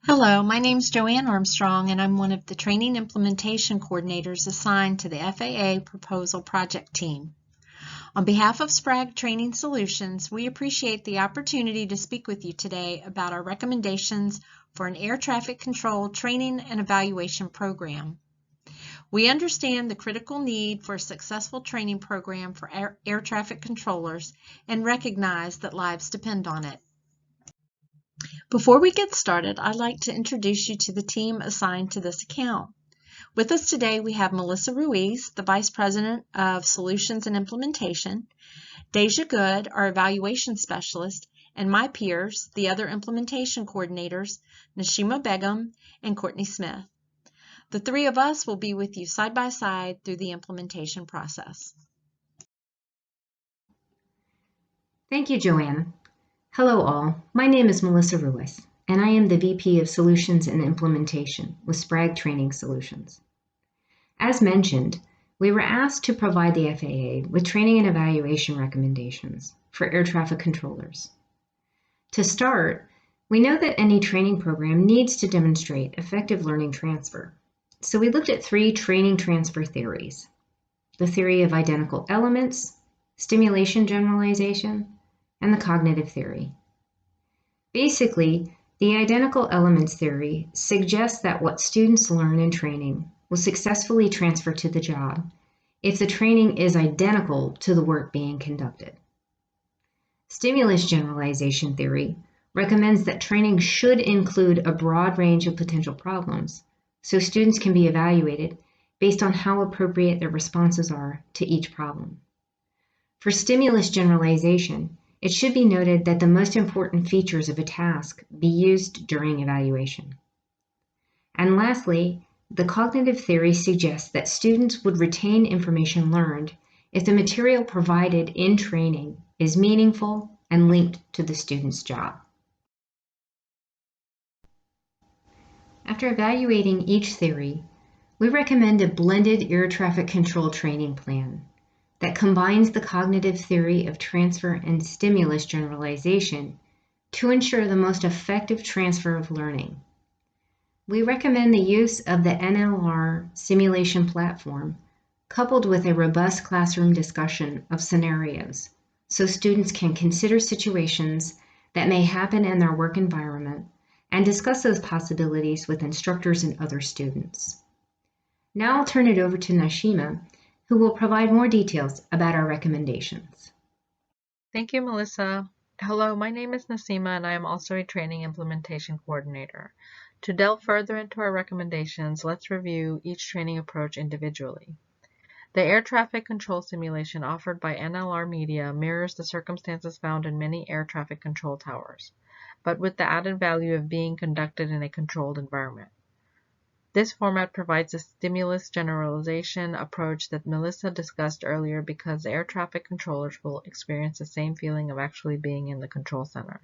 Hello, my name is Joanne Armstrong, and I'm one of the Training Implementation Coordinators assigned to the FAA Proposal Project Team. On behalf of Sprague Training Solutions, we appreciate the opportunity to speak with you today about our recommendations for an air traffic control training and evaluation program. We understand the critical need for a successful training program for air traffic controllers and recognize that lives depend on it. Before we get started, I'd like to introduce you to the team assigned to this account. With us today, we have Melissa Ruiz, the Vice President of Solutions and Implementation, Deja Good, our Evaluation Specialist, and my peers, the other implementation coordinators, Nashima Begum and Courtney Smith. The three of us will be with you side by side through the implementation process. Thank you, Joanne. Hello all, my name is Melissa Ruiz, and I am the VP of Solutions and Implementation with Sprague Training Solutions. As mentioned, we were asked to provide the FAA with training and evaluation recommendations for air traffic controllers. To start, we know that any training program needs to demonstrate effective learning transfer. So we looked at three training transfer theories: the theory of identical elements, stimulation generalization, and the cognitive theory. Basically, the identical elements theory suggests that what students learn in training will successfully transfer to the job if the training is identical to the work being conducted. Stimulus generalization theory recommends that training should include a broad range of potential problems, so students can be evaluated based on how appropriate their responses are to each problem. For stimulus generalization, it should be noted that the most important features of a task be used during evaluation. And lastly, the cognitive theory suggests that students would retain information learned if the material provided in training is meaningful and linked to the student's job. After evaluating each theory, we recommend a blended air traffic control training plan that combines the cognitive theory of transfer and stimulus generalization to ensure the most effective transfer of learning. We recommend the use of the NLR simulation platform coupled with a robust classroom discussion of scenarios so students can consider situations that may happen in their work environment and discuss those possibilities with instructors and other students. Now I'll turn it over to Nashima, who will provide more details about our recommendations. Thank you, Melissa. Hello, my name is Nasima, and I am also a training implementation coordinator. To delve further into our recommendations, let's review each training approach individually. The air traffic control simulation offered by NLR Media mirrors the circumstances found in many air traffic control towers, but with the added value of being conducted in a controlled environment. This format provides a stimulus generalization approach that Melissa discussed earlier because air traffic controllers will experience the same feeling of actually being in the control center.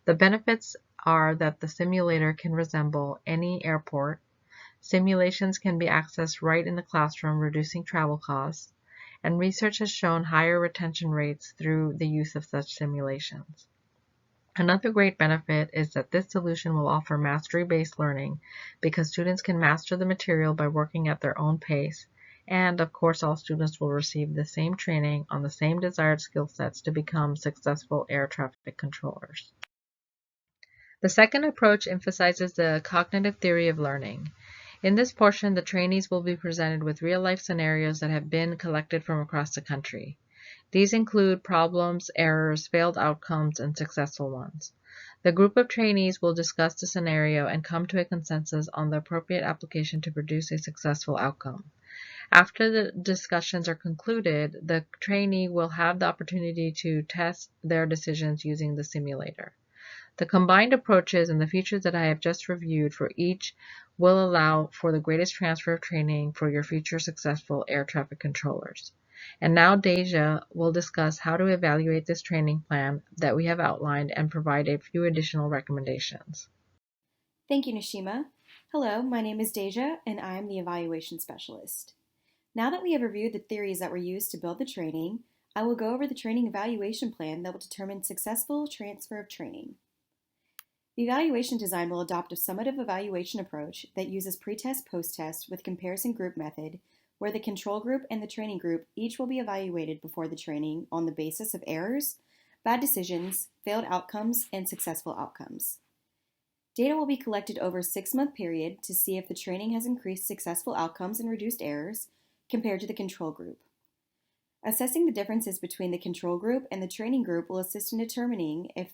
The benefits are that the simulator can resemble any airport, simulations can be accessed right in the classroom, reducing travel costs, and research has shown higher retention rates through the use of such simulations. Another great benefit is that this solution will offer mastery-based learning because students can master the material by working at their own pace, and of course all students will receive the same training on the same desired skill sets to become successful air traffic controllers. The second approach emphasizes the cognitive theory of learning. In this portion, the trainees will be presented with real-life scenarios that have been collected from across the country. These include problems, errors, failed outcomes, and successful ones. The group of trainees will discuss the scenario and come to a consensus on the appropriate application to produce a successful outcome. After the discussions are concluded, the trainee will have the opportunity to test their decisions using the simulator. The combined approaches and the features that I have just reviewed for each will allow for the greatest transfer of training for your future successful air traffic controllers. And now Deja will discuss how to evaluate this training plan that we have outlined and provide a few additional recommendations. Thank you, Nashima. Hello, my name is Deja, and I am the Evaluation Specialist. Now that we have reviewed the theories that were used to build the training, I will go over the training evaluation plan that will determine successful transfer of training. The evaluation design will adopt a summative evaluation approach that uses pretest post-test with comparison group method, where the control group and the training group each will be evaluated before the training on the basis of errors, bad decisions, failed outcomes, and successful outcomes. Data will be collected over a 6-month period to see if the training has increased successful outcomes and reduced errors compared to the control group. Assessing the differences between the control group and the training group will assist in determining if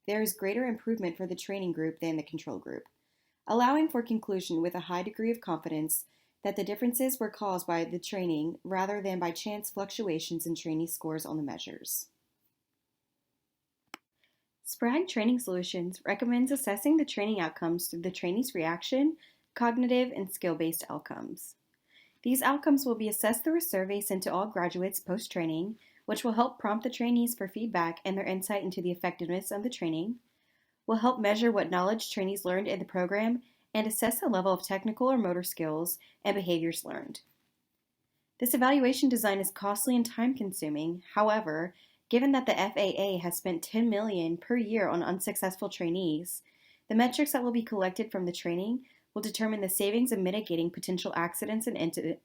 there is greater improvement for the training group than the control group, allowing for conclusion with a high degree of confidence that the differences were caused by the training rather than by chance fluctuations in trainee scores on the measures. Sprague Training Solutions recommends assessing the training outcomes through the trainee's reaction, cognitive, and skill-based outcomes. These outcomes will be assessed through a survey sent to all graduates post-training, which will help prompt the trainees for feedback and their insight into the effectiveness of the training, will help measure what knowledge trainees learned in the program, and assess the level of technical or motor skills and behaviors learned. This evaluation design is costly and time-consuming. However, given that the FAA has spent $10 million per year on unsuccessful trainees, the metrics that will be collected from the training will determine the savings of mitigating potential accidents and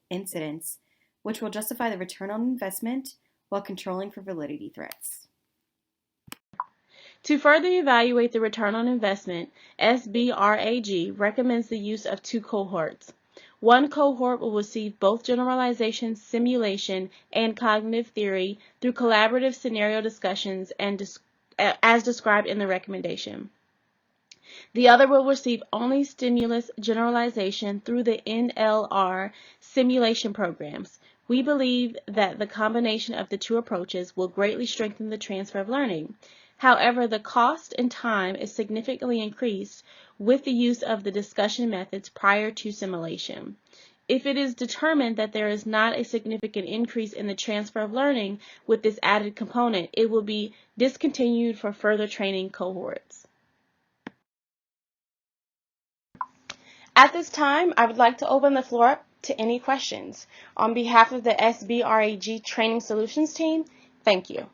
incidents, which will justify the return on investment while controlling for validity threats. To further evaluate the return on investment, SBRAG recommends the use of 2 cohorts. One cohort will receive both generalization, simulation, and cognitive theory through collaborative scenario discussions and as described in the recommendation. The other will receive only stimulus generalization through the NLR simulation programs. We believe that the combination of the 2 approaches will greatly strengthen the transfer of learning. However, the cost and time is significantly increased with the use of the discussion methods prior to simulation. If it is determined that there is not a significant increase in the transfer of learning with this added component, it will be discontinued for further training cohorts. At this time, I would like to open the floor up to any questions. On behalf of the SBRAG Training Solutions team, thank you.